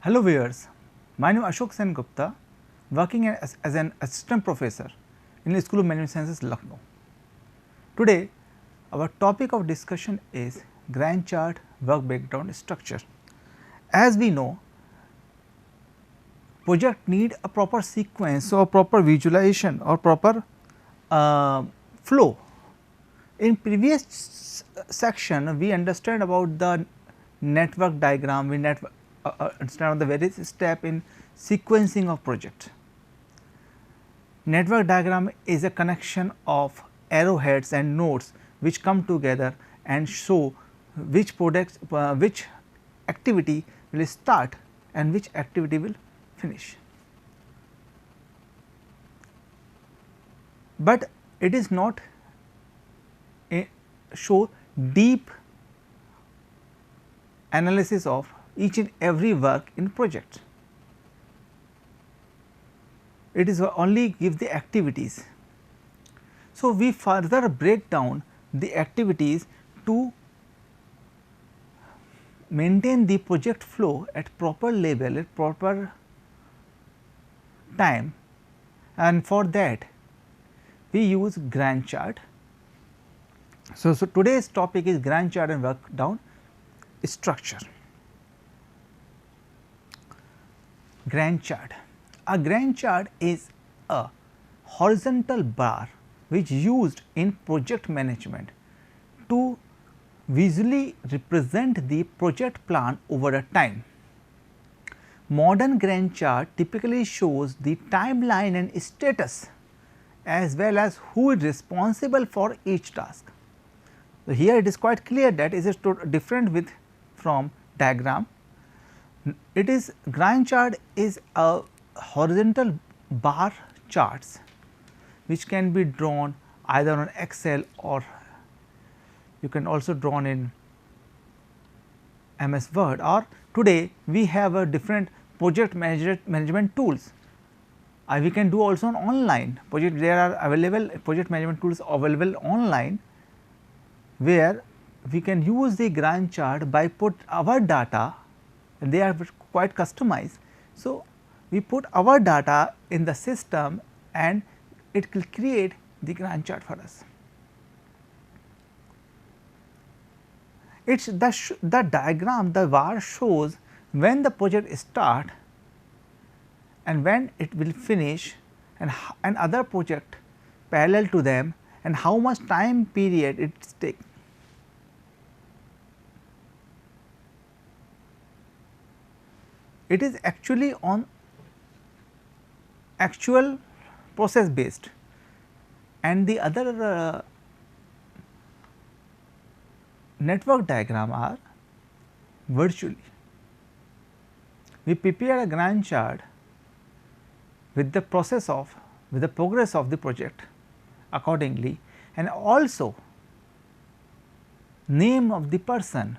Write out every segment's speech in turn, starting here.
Hello viewers, my name is Ashok Sen Gupta, working as an assistant professor in the School of Management Sciences, Lucknow. Today, our topic of discussion is Gantt chart work breakdown structure. As we know, project need a proper sequence or proper visualization or proper flow. In previous section, we understand about the network diagram, we understand the various step in sequencing of project. Network diagram is a connection of arrowheads and nodes which come together and show which products, which activity will start and which activity will finish. But it is not show deep analysis of each and every work in project. It is only give the activities. So, we further break down the activities to maintain the project flow at proper level, at proper time, and for that we use Gantt chart. So, today's topic is Gantt chart and work down structure. Gantt chart. A Gantt chart is a horizontal bar which used in project management to visually represent the project plan over a time. Modern Gantt chart typically shows the timeline and status as well as who is responsible for each task. So, here it is quite clear that it is different with from diagram. It is Gantt chart is a horizontal bar charts which can be drawn either on Excel or you can also drawn in MS Word, or today we have a different project management tools. We can do also on online project, there are available project management tools available online where we can use the Gantt chart by put our data, and they are quite customized. So, we put our data in the system and it will create the Gantt chart for us. It is the diagram, the bar shows when the project start and when it will finish and other project parallel to them and how much time period it take. It is actually on actual process based, and the other network diagram are virtually. We prepare a Gantt chart with the progress of the project accordingly, and also name of the person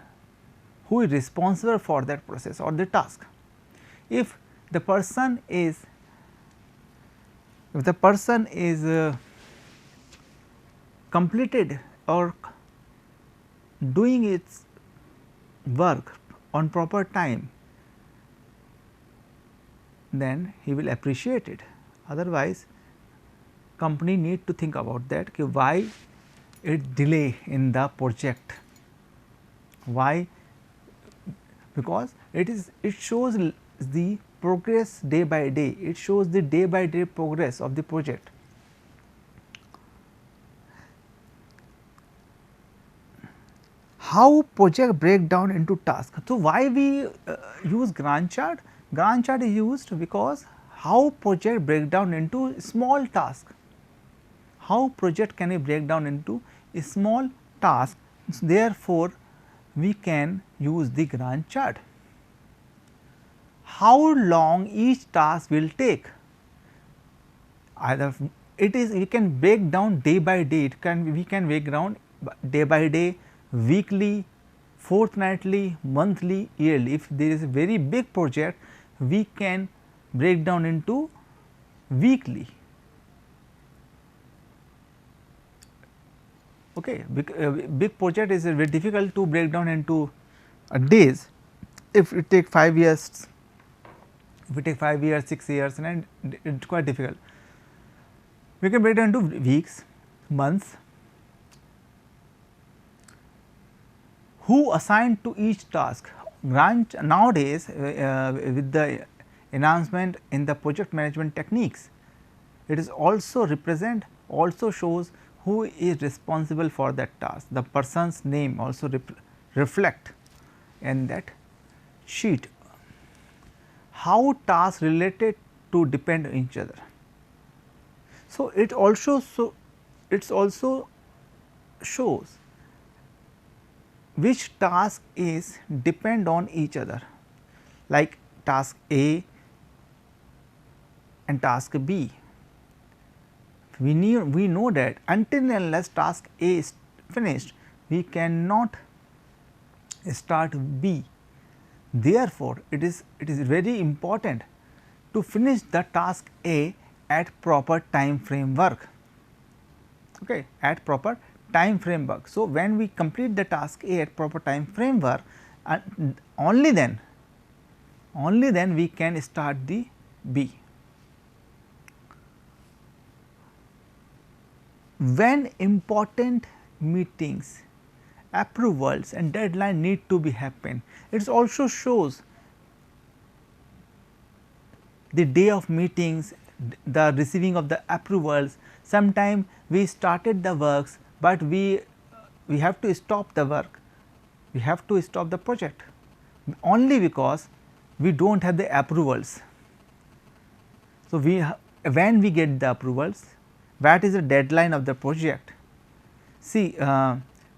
who is responsible for that process or the task. If the person is completed or doing its work on proper time, then he will appreciate it. Otherwise, company need to think about that why it delay in the project, why, because it shows the progress day by day, it shows the day by day progress of the project. How project break down into tasks. So, why we use Gantt chart? Gantt chart is used because how project break down into small task. How project can be break down into a small task. Therefore, we can use the Gantt chart. How long each task will take? Either it is we can break down day by day. We can break down day by day, weekly, fortnightly, monthly, yearly. If there is a very big project, we can break down into weekly. Okay, big project is very difficult to break down into days. If it take 5 years If we take 5 years, 6 years, and it is quite difficult. We can break it into weeks, months. Who assigned to each task? Gantt nowadays with the enhancement in the project management techniques, it is also also shows who is responsible for that task. The person's name also reflect in that sheet. How tasks related to depend on each other. So, it also shows which task is depend on each other, like task A and task B. We know that until and unless task A is finished, we cannot start B. Therefore, it is very important to finish the task A at proper time framework. Okay, at proper time framework. So, when we complete the task A at proper time framework, only then we can start the B. When important meetings, approvals and deadline need to be happen, it also shows the day of meetings, the receiving of the approvals. Sometime we started the works, but we have to stop the work, we have to stop the project only because we do not have the approvals. So, when we get the approvals, what is the deadline of the project? See,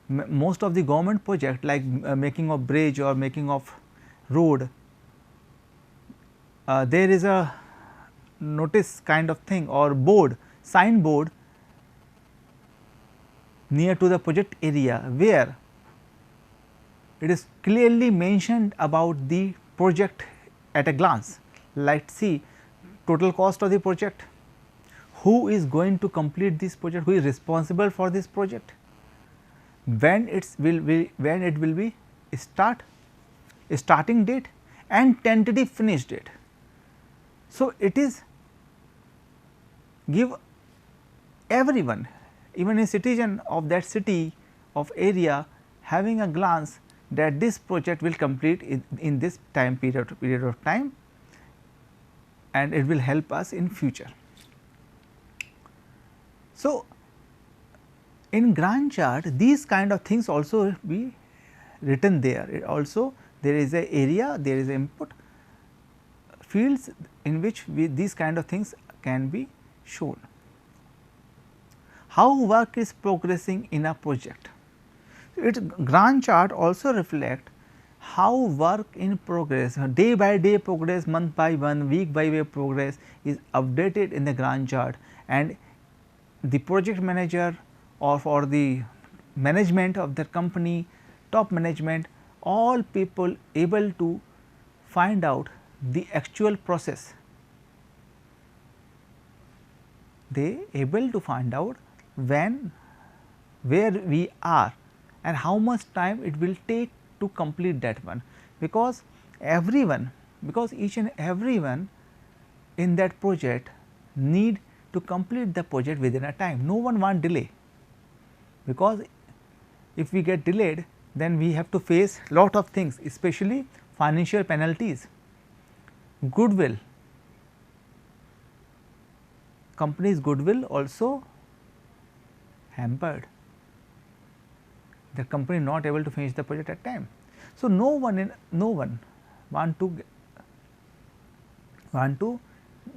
most of the government project like making of bridge or making of road, there is a notice kind of thing or board, sign board near to the project area, where it is clearly mentioned about the project at a glance. Let us see total cost of the project, who is going to complete this project, who is responsible for this project, when it will be starting date and tentative finish date. So, it is give everyone, even a citizen of that city of area, having a glance that this project will complete in this time period of time, and it will help us in future. So, in Gantt chart these kind of things also be written there. It also there is a area, there is a input fields in which these kind of things can be shown. How work is progressing in a project? Gantt chart also reflect how work in progress, day by day progress, month by month, week by week progress is updated in the Gantt chart, and the project manager or for the management of the company, top management, all people able to find out the actual process. They able to find out where we are and how much time it will take to complete that one, because each and everyone in that project need to complete the project within a time. No one want delay, because if we get delayed, then we have to face lot of things, especially financial penalties, goodwill, company's goodwill also hampered, the company not able to finish the project at time. So, no one want to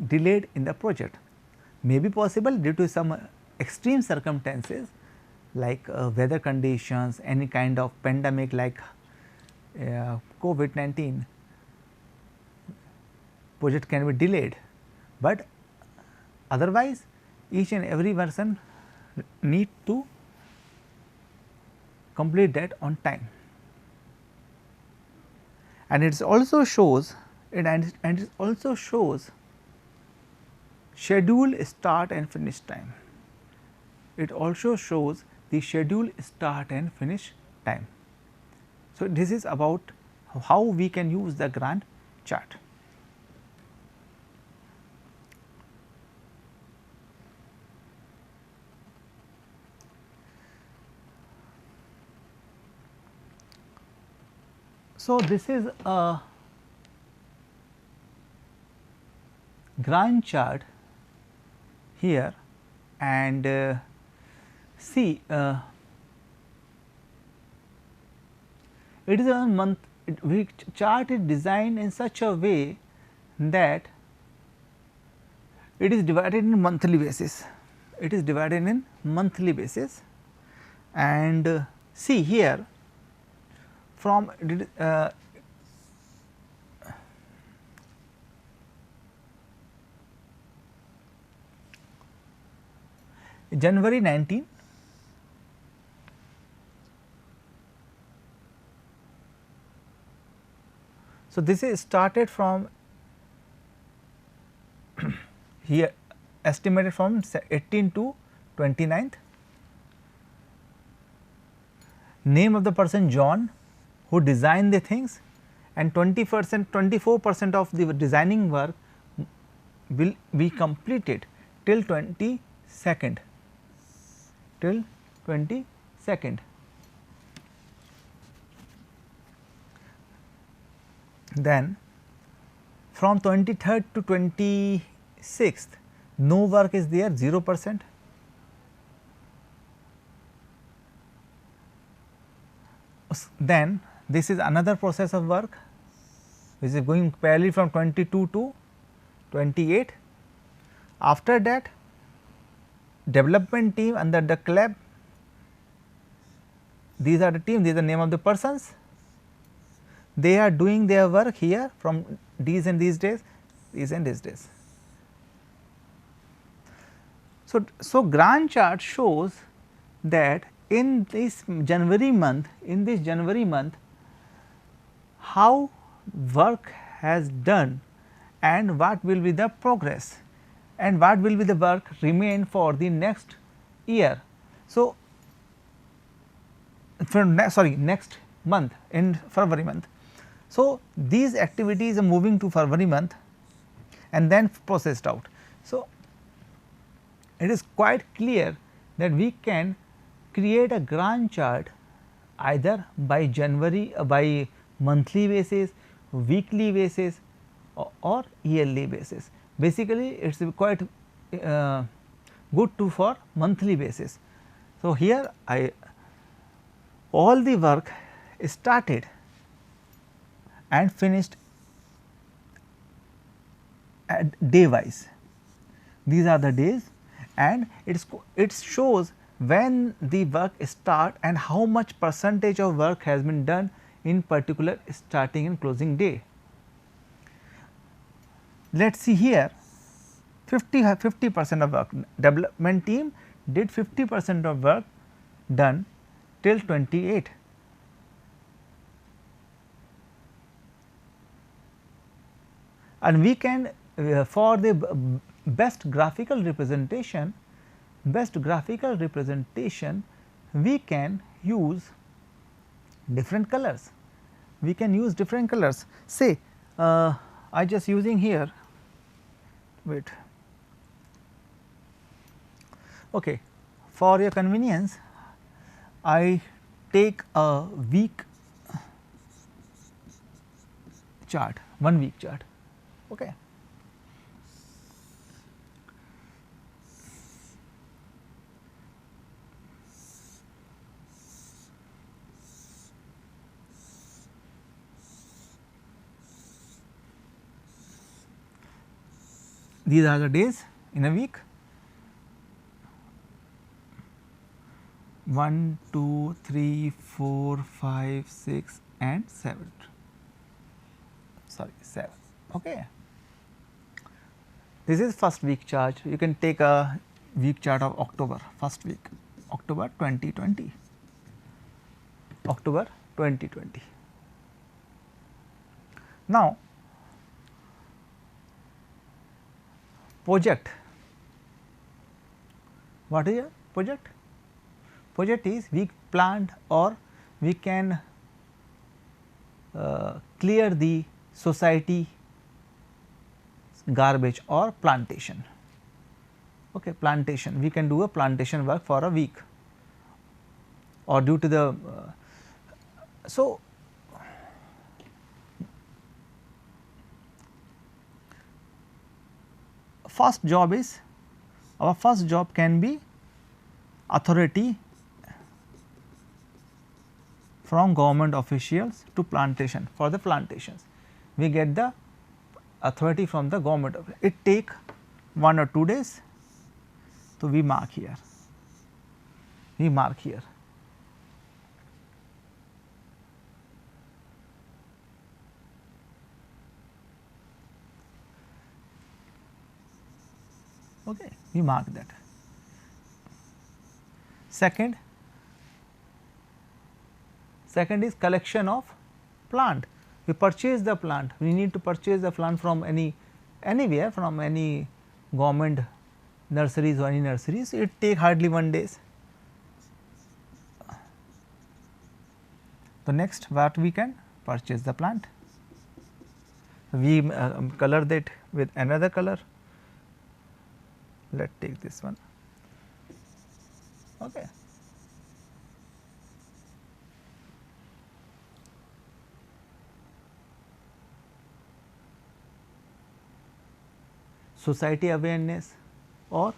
delayed in the project. May be possible due to some extreme circumstances like weather conditions, any kind of pandemic like COVID-19, project can be delayed, but otherwise each and every person need to complete that on time. And it also shows it also shows schedule start and finish time. It also shows the schedule start and finish time. So, this is about how we can use the Gantt chart. So, this is a Gantt chart here, and see it is a month, chart is designed in such a way that it is divided in monthly basis. It is divided in monthly basis, and see here from January 19, so this is started from here, estimated from 18 to 29th. Name of the person John, who designed the things, and 20%, 24% of the designing work will be completed till 22nd, till 22nd. Then from 23rd to 26th, no work is there, 0%. Then this is another process of work which is going parallel from 22 to 28. After that, development team under the club, these are the team, these are the name of the persons, they are doing their work here from these and these days, these and these days. So Gantt chart shows that in this January month, how work has done and what will be the progress and what will be the work remain for the next year. So, for next month, in February month. So, these activities are moving to February month and then processed out. So, it is quite clear that we can create a Gantt chart either by January, by monthly basis, weekly basis or yearly basis. Basically, it is quite good to for monthly basis. So, here all the work started and finished at day wise. These are the days, and it shows when the work start and how much percentage of work has been done in particular starting and closing day. Let us see here 50% of work, development team did 50% of work done till 28. And we can for the best graphical representation, we can use different colors. We can use different colors. Say I just using here, wait, okay, for your convenience I take a week chart, 1 week chart. Okay. These are the days in a week, 1, 2, 3, 4, 5, 6 and 7, sorry 7. Okay. This is first week chart. You can take a week chart of October, first week, October 2020, October 2020. Now, project. What is a project? Project is we plant or we can clear the society garbage or plantation. Okay, plantation, we can do a plantation work for a week or due to the so first job can be authority from government officials to plantation. For the plantations, we get the authority from the government. It take 1 or 2 days. So, we mark here, okay, we mark that. Second is collection of plant. We purchase the plant, we need to purchase the plant from anywhere, from any government nurseries or any nurseries. It take hardly 1 day. The next, what we can purchase the plant, we color that with another color. Let us take this one. Okay. Society awareness or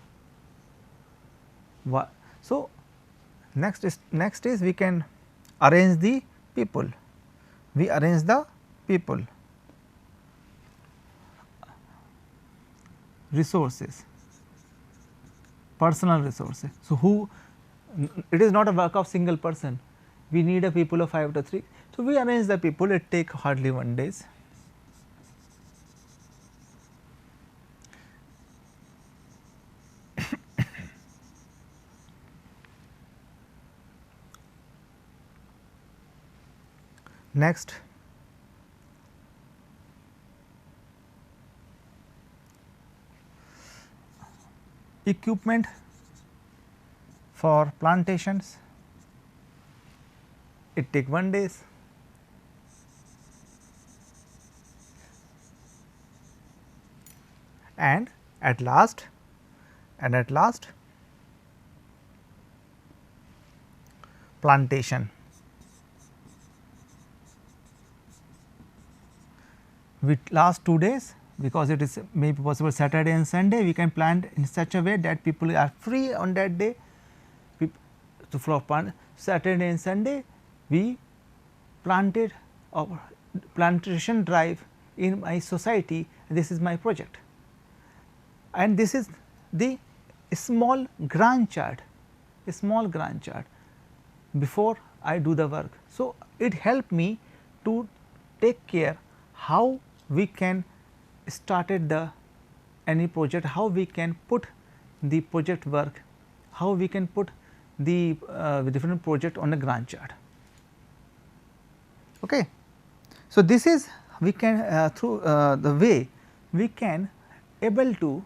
what. So, next is we can arrange the people. We arrange the people, resources, personal resources. So, it is not a work of single person, we need a people of 5 to 3. So, we arrange the people, it take hardly 1 day. Next, equipment for plantations, it take 1 day. And at last plantation. With last 2 days, because it is maybe possible Saturday and Sunday, we can plant in such a way that people are free on that day. So, for Saturday and Sunday, we planted or plantation drive in my society. This is my project, and this is the small Gantt chart, before I do the work. So, it helped me to take care how we can started any project, how we can put the project work, how we can put the different project on a Gantt chart. Okay. So, this is we can through the way we can able to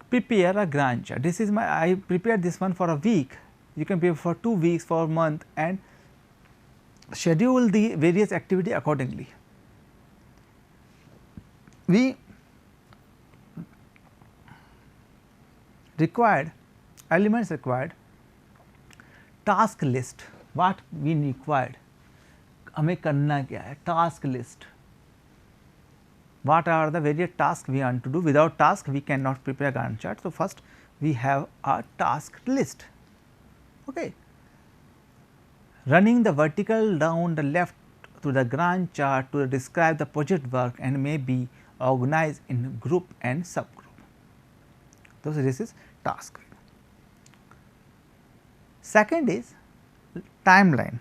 prepare a Gantt chart. This is I prepared this one for a week, you can prepare for 2 weeks, for a month, and schedule the various activity accordingly. We required elements required, task list, what we required, हमें करना क्या है, task list, what are the various tasks we want to do. Without task we cannot prepare Gantt chart. So, first we have a task list. Okay. Running the vertical down the left to the Gantt chart to describe the project work and may be organized in group and subgroup. So, this is task. Second is timeline.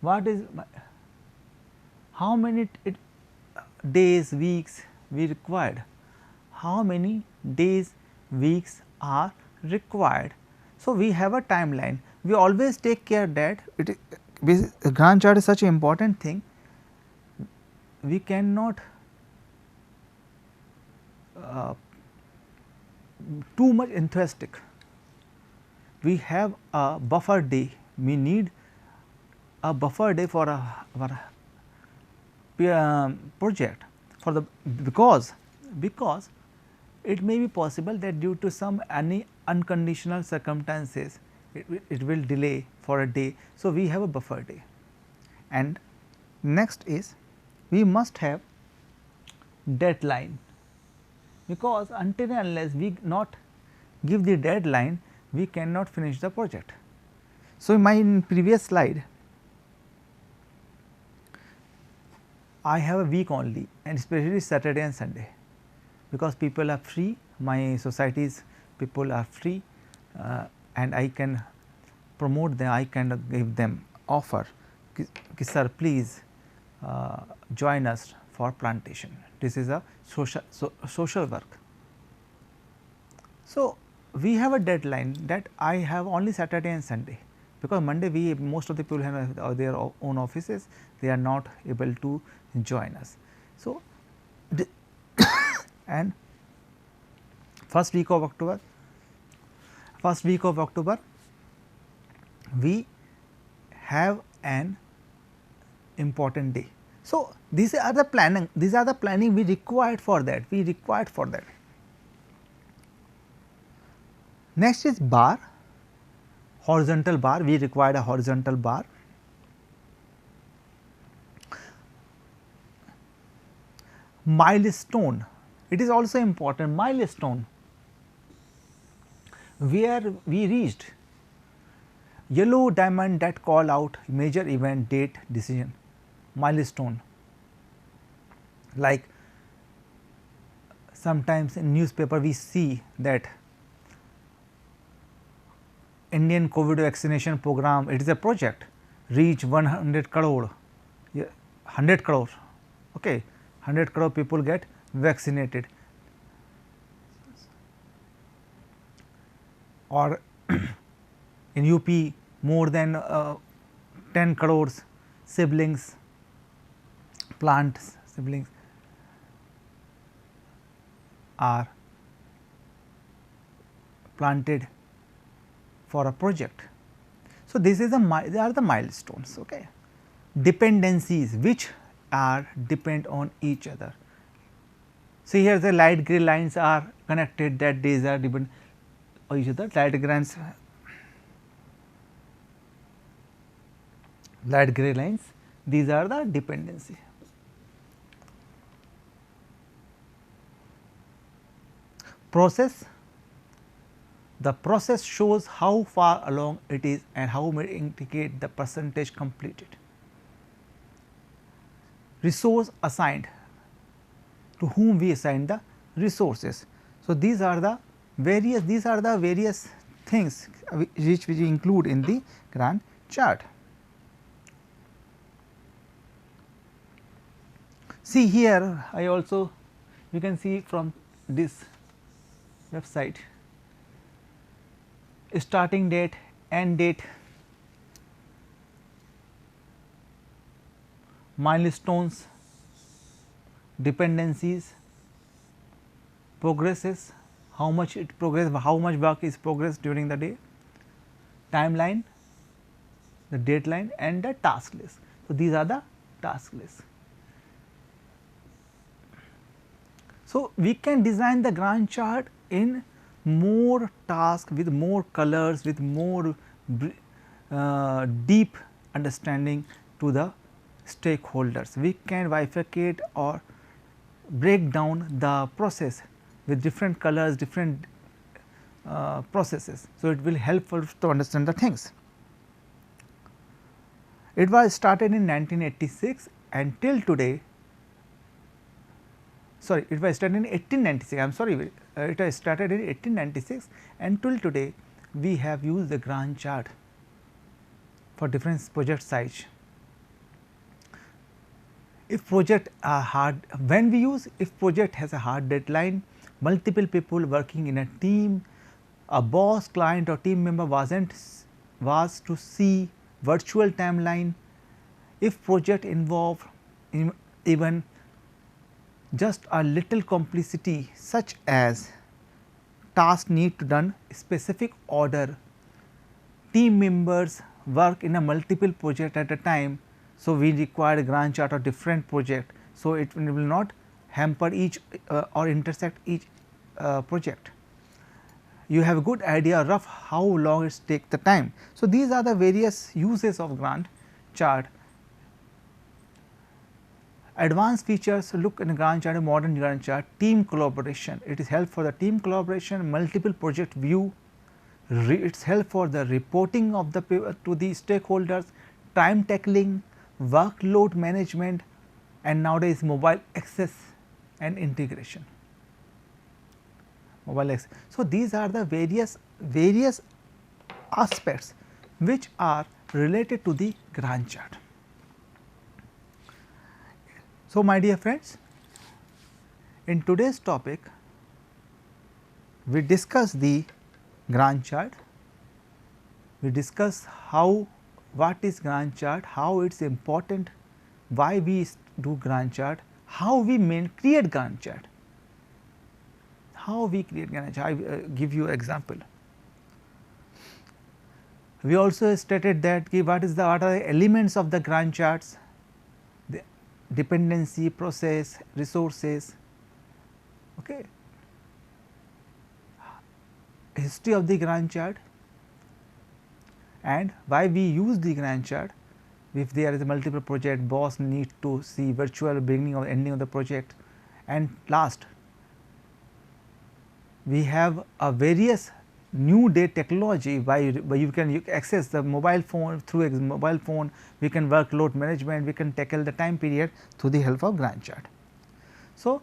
What is how many days, weeks we required? How many days, weeks are required? So, we have a timeline. We always take care that Gantt chart is such an important thing. We cannot too much enthusiastic. We have a buffer day. We need a buffer day for our project for the because it may be possible that due to any unconditional circumstances it will delay for a day. So, we have a buffer day, and Next is we must have deadline, because until and unless we not give the deadline, we cannot finish the project. So, in my previous slide, I have a week only, and especially Saturday and Sunday, because people are free, my society's people are free, and I can promote them, I can give them offer, sir please join us for plantation. This is a social work. So, we have a deadline that I have only Saturday and Sunday, because Monday we most of the people have their own offices, they are not able to join us. So, and first week of October we have an important day. So, these are the planning we required for that, Next is bar, horizontal bar, we required a horizontal bar. Milestone, it is also important, milestone where we reached, yellow diamond that call out major event, date, decision, milestone. Like sometimes in newspaper we see that Indian COVID vaccination program, it is a project, reach 100 crore, 100 crore, okay, 100 crore people get vaccinated. Or in UP more than 10 crores siblings, plant siblings are planted for a project. So, this is they are the milestones. Okay. Dependencies which are depend on each other. See here the light grey lines are connected, that these are depend on each other, light grey lines, these are the dependency. Process, the process shows how far along it is and how may indicate the percentage completed. Resource assigned, to whom we assign the resources. So, these are the various things which we include in the Gantt chart. See here, I also you can see from this website, starting date, end date, milestones, dependencies, progresses, how much it progress, how much work is progressed during the day, timeline, the deadline, and the task list. So, these are the task lists. So, we can design the Gantt chart in more tasks, with more colors, with more deep understanding to the stakeholders. We can bifurcate or break down the process with different colors, different processes. So, it will help us to understand the things. It was started in 1986 and till today, sorry, it was started in 1896, I am sorry, it was started in 1896 and till today we have used the Gantt chart for different project size. If project are hard, when we use, if project has a hard deadline, multiple people working in a team, a boss, client or team member was to see virtual timeline, if project involve even just a little complexity such as task need to done specific order, team members work in a multiple project at a time. So, we require a Gantt chart of different project. So, it will not hamper each or intersect each project. You have a good idea rough how long it takes the time. So, these are the various uses of Gantt chart. Advanced features look in a Gantt chart, a modern Gantt chart, team collaboration. It is help for the team collaboration, multiple project view, it is help for the reporting of the to the stakeholders, time tackling, workload management, and nowadays mobile access and integration. Mobile access. So, these are the various aspects which are related to the Gantt chart. So, my dear friends, in today's topic we discuss the Gantt chart, we discuss what is Gantt chart, how it is important, why we do Gantt chart, how we create Gantt chart, how we create Gantt chart. I give you example. We also stated that what are the elements of the Gantt charts, the dependency, process, resources, okay, history of the Gantt chart, and why we use the Gantt chart. If there is a multiple project, boss need to see virtual beginning or ending of the project, and last we have a various new day technology by you can access the mobile phone. Through a mobile phone we can work load management, we can tackle the time period through the help of Gantt chart. So,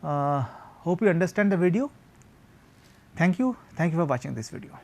hope you understand the video. Thank you for watching this video.